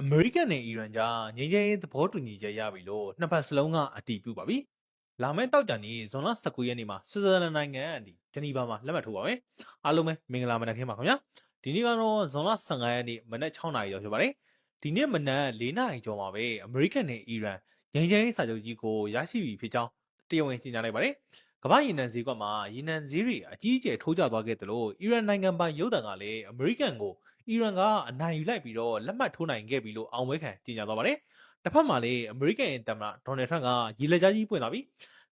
အမေရိကန်နဲ့အီရန်ကြားငြိမ်းချမ်းရေးသဘောတူညီချက်ရပြီလို့နှစ်ဖက်စလုံးကအတည်ပြုပါပြီ။လာမယ့်တောက်ကြနေ့ဇွန်လ19ရက်နေ့မှာဆွစ်ဇာလန်နိုင်ငံဂျနီဗာမှာလက်မှတ်ထိုးပါမယ်။အားလုံးပဲမင်္ဂလာမနက်ခင်းပါခင်ဗျာ။ဒီနေ့ကတော့ဇွန်လ15ရက်နေ့မနက်6နာရီရောက်ဖြစ်ပါတယ်။ဒီနေ့မနက်4နာရီကျော်မှာပဲအမေရိကန်နဲ့အီရန်ငြိမ်းချမ်းရေးစာချုပ်ကြီးကိုရရှိပြီဖြစ်ကြောင်းတရားဝင်ကြေညာလိုက်ပါတယ်။ကမ္ဘာရေနံဈေးကွက်မှာရေနံဈေးတွေအကြီးအကျယ်ထိုးကျသွားခဲ့တယ်လို့အီရန်နိုင်ငံပိုင်ရုပ်သံကလည်းအမေရိကန်ကိုအီရန်ကအနိုင်ယူလိုက်ပြီးတော့လက်မှတ်ထိုးနိုင်ခဲ့ပြီလို့အောင်ပွဲခံကြေညာသွားပါတယ်။တစ်ဖက်မှာလည်းအမေရိကန်ရဲ့သမ္မတဒေါ်နယ်ထရန့်ကရေလက်ကြားကြီးပွင့်လာပြီး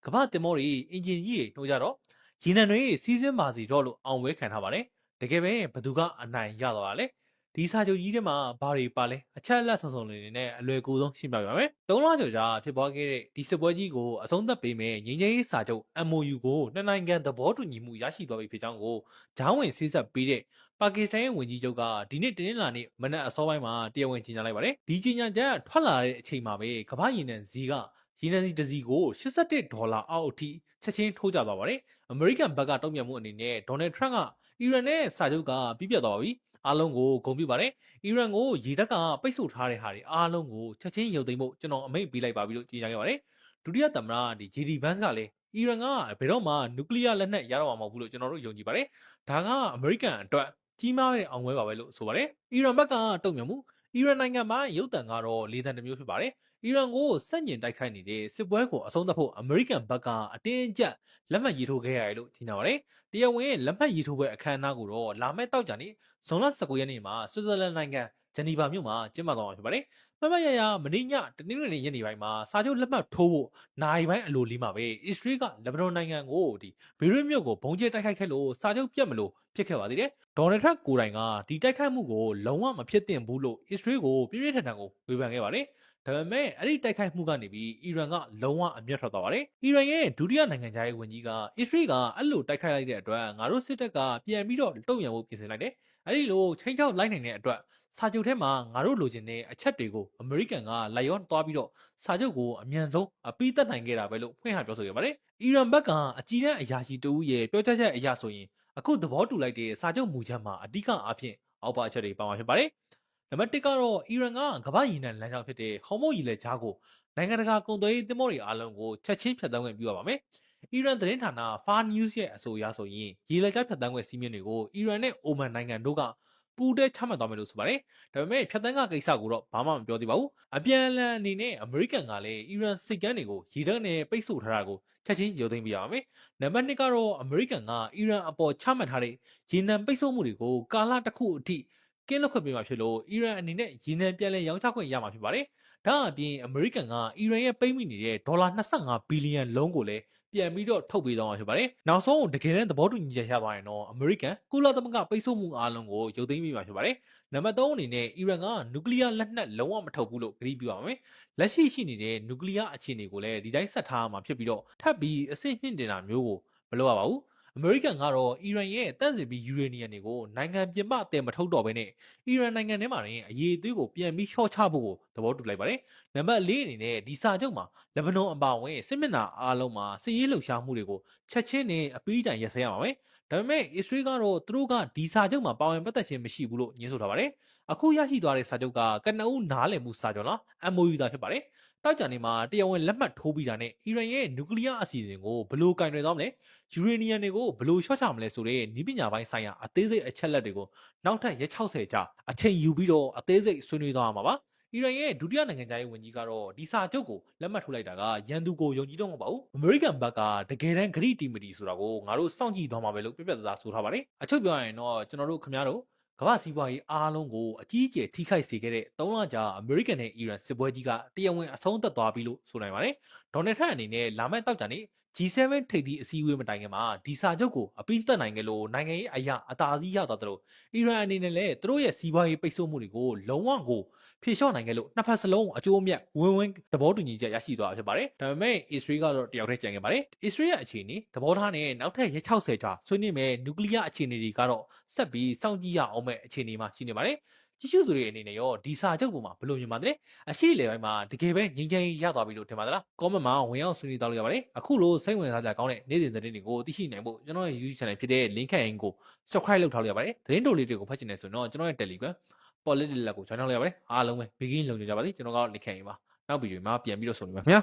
ကမ္ဘာတင်မောတွေအင်ဂျင်ကြီးတွေနှိုးကြတော့ရေနံတွေစီးစင်းပါစီတော့လို့အောင်ပွဲခံထားပါတယ်။တကယ်ပဲဘသူကအနိုင်ရသွားတာလဲ။ဒီစာချုပ်ကြီးထဲမှာဘာတွေပါလဲအချက်အလက်စုံစုံလေးတွေနဲ့အလွယ်ကူဆုံးရှင်းပြပါမယ်။3လကျော်ကြာဖြစ်ပွားခဲ့တဲ့ဒီစစ်ပွဲကြီးကိုအဆုံးသတ်ပေးမယ်ငြိမ်းချမ်းရေးစာချုပ် MOU ကိုနှစ်နိုင်ငံသဘောတူညီမှုရရှိသွားပြီဖြစ်ကြောင်းကိုဂျောင်းဝင်ဆေးဆက်ပေးတဲ့ပါကစ္စတန်ရဲ့ဝန်ကြီးချုပ်ကဒီနေ့တင်းလာနေ့မနက်အစောပိုင်းမှာတရားဝင်ကြေညာလိုက်ပါတယ်။ဒီကြေညာချက်ထွက်လာတဲ့အချိန်မှာပဲကမ္ဘာရေနံဈေးကရေနံစီတစ်စီးကို$81အောက်အထိချက်ချင်းထိုးကျသွားပါတယ်။အမေရိကန်ဘက်ကတုံ့ပြန်မှုအနေနဲ့ဒေါ်နယ်ထရန့်ကအီရန်နဲ့စာချုပ်ကပြည့်ပြတ်သွားပါပြီ။အားလုံးကိုဂုဏ်ပြုပါတယ်။အီရန်ကိုရေတပ်ကပိတ်ဆို့ထားတဲ့ဟာတွေအားလုံးကိုချက်ချင်းရုပ်သိမ်းဖို့ကျွန်တော်အမိန့်ပေးလိုက်ပါပြီလို့ကြေညာခဲ့ပါတယ်။ဒုတိယသမ္မတJD Vance ကလည်းအီရန်ကဘယ်တော့မှနျူကလ িয়ার လက်နက်ရတော့မှာမဟုတ်ဘူးလို့ကျွန်တော်တို့ယုံကြည်ပါတယ်။ဒါကအမေရိကန်အတွက်ကြီးမားတဲ့အောင်ပွဲပါပဲလို့ဆိုပါတယ်။အီရန်ဘက်ကတုံ့ပြန်မှုအီရန်နိုင်ငံမှာရုပ်တံကတော့လေသံတစ်မျိုးဖြစ်ပါတယ်။အီရန်ကိုစက်ညင်တိုက်ခိုက်နေတဲ့စစ်ပွဲကိုအဆုံးသတ်ဖို့အမေရိကန်ဘက်ကအတင်းအကျပ်လက်မှတ်ရေးထိုးခဲ့ရတယ်လို့ကြေညာပါတယ်။တရားဝင်လက်မှတ်ရေးထိုးပွဲအခမ်းအနားကိုတော့လာမယ့်တောက်ကြနေ့ဇွန်လ19ရက်နေ့မှာဆွစ်ဇာလန်နိုင်ငံဂျနီဗာမြို့မှာကျင်းပသွားမှာဖြစ်ပါတယ်။မမရရမနေ့ညတနင်္ဂနွေနေ့ညနေပိုင်းမှာစာချုပ်လက်မှတ်ထိုးဖို့နိုင်ပိုင်းအလိုလေးမှာပဲအစ္စရေးကလက်ဘနွန်နိုင်ငံကိုဘေရွတ်မြို့ကိုဘုံကျဲတိုက်ခိုက်ခဲ့လို့စာချုပ်ပြတ်မလို့ဖြစ်ခဲ့ပါသေးတယ်။ဒေါ်နယ်ထရန့်ကိုယ်တိုင်ကဒီတိုက်ခိုက်မှုကိုလုံးဝမဖြစ်သင့်ဘူးလို့အစ္စရေးကိုပြင်းပြင်းထန်ထန်ကိုဝေဖန်ခဲ့ပါတယ်။ဒါပေမဲ့အဲ့ဒီတိုက်ခိုက်မှုကနေပြီးအီရန်ကလုံးဝအမျက်ထွက်သွားပါတယ်။အီရန်ရဲ့ဒုတိယနိုင်ငံခြားရေးဝန်ကြီးကအစ္စရေးကအဲ့လိုတိုက်ခိုက်လိုက်တဲ့အတွက်ငါတို့စစ်တပ်ကပြန်ပြီးတော့တုံ့ပြန်ဖို့ပြင်ဆင်လိုက်တယ်။အဲ့ဒီလိုချင်းချောက်လိုက်နိုင်တဲ့အတွက်စာချုပ်ထဲမှာငါတို့လိုချင်တဲ့အချက်တွေကိုအမေရိကန်ကလိုက်ရောသွားပြီးတော့စာချုပ်ကိုအမြန်ဆုံးအပြီးသတ်နိုင်ခဲ့တာပဲလို့ဖွင့်ဟပြောဆိုခဲ့ပါတယ်။အီရန်ဘက်ကအကြီးတန်းအရာရှိတဦးရဲ့ပြောကြားချက်အရဆိုရင်အခုသဘောတူလိုက်တဲ့စာချုပ်မူချက်မှာအဓိကအဖြစ်အောက်ပါအချက်တွေပါမှာဖြစ်ပါတယ်။နံပါတ်1ကတော့အီရန်ကကမ္ဘာရေနံလမ်းကြောင်းဖြစ်တဲ့ဟော်မုတ်ရေလက်ကြားကိုနိုင်ငံတကာကုန်သွယ်ရေးသင်္ဘောတွေအားလုံးကိုချက်ချင်းဖြတ်သန်းခွင့်ပြုရပါမယ်။အီရန်သတင်းဌာန Far News ရဲ့အဆိုအရဆိုရင်ရေလက်ကြားဖြတ်သန်းခွင့်စီးမြင်တွေကိုအီရန်နဲ့အိုမန်နိုင်ငံတို့ကပူးတွဲချမှတ်သွားမယ်လို့ဆိုပါတယ်။ဒါပေမဲ့ဖြတ်သန်းကကိစ္စကိုတော့ဘာမှမပြောသေးပါဘူး။အပြန်အလှန်အနေနဲ့အမေရိကန်ကလည်းအီရန်စစ်ကမ်းတွေကိုရေတပ်နဲ့ပိတ်ဆို့ထားတာကိုချက်ချင်းရုပ်သိမ်းပြရပါမယ်။နံပါတ်2ကတော့အမေရိကန်ကအီရန်အပေါ်ချမှတ်ထားတဲ့ရေနံပိတ်ဆို့မှုတွေကိုကာလတစ်ခုအထိကင်းလွတ်ခွင့်ပေးမှာဖြစ်လို့အီရန်အနေနဲ့ရေနံပြန်လည်ရောင်းချခွင့်ရမှာဖြစ်ပါတယ်။ဒါအပြင်အမေရိကန်ကအီရန်ရဲ့ပိတ်မိနေတဲ့ဒေါ်လာ25ဘီလီယံလုံးကိုလည်းပြန်ပြီးတော့ထုတ်ပေးသွားမှာဖြစ်ပါတယ်။နောက်ဆုံးတကယ်တမ်းသဘောတူညီချက်ရသွားရင်တော့အမေရိကန်ကုလသမဂ္ဂပိတ်ဆို့မှုအားလုံးကိုရုပ်သိမ်းပေးမှာဖြစ်ပါတယ်။နံပါတ်3အနေနဲ့အီရန်ကနျူကလ িয়ার လက်နက်လုံးဝမထုတ်ဘူးလို့ကြေညာပြပါမယ်။လက်ရှိနေတဲ့နျူကလ িয়ার အခြေအနေကိုလည်းဒီတိုင်းဆက်ထားမှာဖြစ်ပြီးတော့ထပ်ပြီးအဆင့်မြင့်တင်တာမျိုးကိုမလုပ်ရပါဘူး။အမေရိကန်ကတော့အီရန်ရဲ့တန့်စင်ပြီးယူရေနီယံတွေကိုနိုင်ငံပြင်ပအသယ်မထုတ်တော့ဘဲနဲ့အီရန်နိုင်ငံထဲမှာတင်အရေးအသွေးကိုပြန်ပြီးလျှော့ချဖို့ကိုသဘောတူလိုက်ပါတယ်။နံပါတ်4အနေနဲ့ဒီစာချုပ်မှာလက်ဘနွန်အပါအဝင်စစ်မျက်နှာအားလုံးမှာစစ်ရေးလှုပ်ရှားမှုတွေကိုချက်ချင်းနဲ့အပြီးတိုင်ရပ်စဲရမှာပဲ။ဒါပေမဲ့အစ္စရေးကတော့သူတို့ကဒီစာချုပ်မှာပါဝင်ပတ်သက်ခြင်းမရှိဘူးလို့ညှင်းဆိုထားပါတယ်။အခုရရှိသွားတဲ့စာချုပ်ကကနအူးနားလည်မှုစာချုပ်လား MOU သာဖြစ်ပါတယ်။တောက်ကြနေမှာတရားဝင်လက်မှတ်ထိုးပြီးတာနဲ့အီရန်ရဲ့နျူကလ িয়ার အစီအစဉ်ကိုဘယ်လိုကင်တွယ်သွားမလဲ။ယူရေနီယံတွေကိုဘယ်လိုလျှော့ချမလဲဆိုတဲ့နည်းပညာပိုင်းဆိုင်ရာအသေးစိတ်အချက်လက်တွေကိုနောက်ထပ်ရက်60ကြာအချိန်ယူပြီးတော့အသေးစိတ်ဆွေးနွေးသွားမှာပါ။အီရန်ရဲ့ဒုတိယနိုင်ငံခြားရေးဝန်ကြီးကတော့ဒီစာချုပ်ကိုလက်မှတ်ထိုးလိုက်တာကရန်သူကိုယုံကြည်တော့မဟုတ်ပါဘူး။အမေရိကန်ဘက်ကတကယ်တမ်းဂရိတီမတီဆိုတာကိုငါတို့စောင့်ကြည့်သွားမှာပဲလို့ပြပြသားသားဆိုထားပါတယ်။အချုပ်ပြောရရင်တော့ကျွန်တော်တို့ခင်ဗျားတို့ကမ္ဘာစီးပွားရေးအားလုံးကိုအကြီးအကျယ်ထိခိုက်စေခဲ့တဲ့3လကြာအမေရိကန်နဲ့အီရန်စစ်ပွဲကြီးကတရားဝင်အဆုံးသတ်သွားပြီလို့ဆိုနိုင်ပါတယ်။ဒေါ်နယ်ထရန့်အနေနဲ့လာမယ့်တောက်ကြနေ့ G7 ထိပ်သီးအစည်းအဝေးမတိုင်ခင်မှာဒီစာချုပ်ကိုအပြီးသတ်နိုင်ကြလို့နိုင်ငံရေးအရာအသာစီးရသွားတယ်လို့အီရန်အနေနဲ့လည်းသူတို့ရဲ့စီးပွားရေးပိတ်ဆို့မှုတွေကိုလုံးဝကိုဖြေလျှော့နိုင်ကြလို့နှစ်ဖက်စလုံးအကျိုးအမြတ်ဝင်းသဘောတူညီချက်ရရှိသွားဖြစ်ပါတယ်။ဒါပေမဲ့အစ္စရေးကတော့တယောက်တည်းကြံခဲ့ပါတယ်။အစ္စရေးရဲ့အခြေအနေသဘောထားနဲ့နောက်ထပ်ရက်60ကြာဆွေးနွေးမယ်နျူကလ িয়ার အခြေအနေတွေကတော့ဆက်ပြီးစောင့်ကြည့်ရအောင်မဲ့အခြေအနေမှာရှိနေပါတယ်။ကြီးစုသူတွေအနေနဲ့ရောဒီစာချုပ်ပေါ်မှာဘယ်လိုမြင်ပါသလဲအရှိလေပိုင်းမှာတကယ်ပဲငြိမ်းချမ်းရေးရသွားပြီလို့ထင်ပါသလားကောမန့်မှာဝင်ရောက်ဆွေးနွေးတောင်းလို့ရပါတယ်အခုလိုစိတ်ဝင်စားကြကောင်းတဲ့နေ့စဉ်သတင်းတွေကိုသိရှိနိုင်ဖို့ကျွန်တော်ရဲ့ YouTube channel ဖြစ်တဲ့ link ကို subscribe လုပ်ထားလို့ရပါတယ်သတင်းတိုလေးတွေကိုဖတ်ချင်တယ်ဆိုတော့ကျွန်တော်ရဲ့ Telegram ပေါ်လက်လက်ကို join လုပ်လိုက်ရပါတယ်အားလုံးပဲဘေးကင်းလုံခြုံကြပါစေကျွန်တော်ကတော့နေခံရင်ပါနောက်ဗီဒီယိုမှာပြန်ပြီးတော့ဆုံနေပါခင်ဗျာ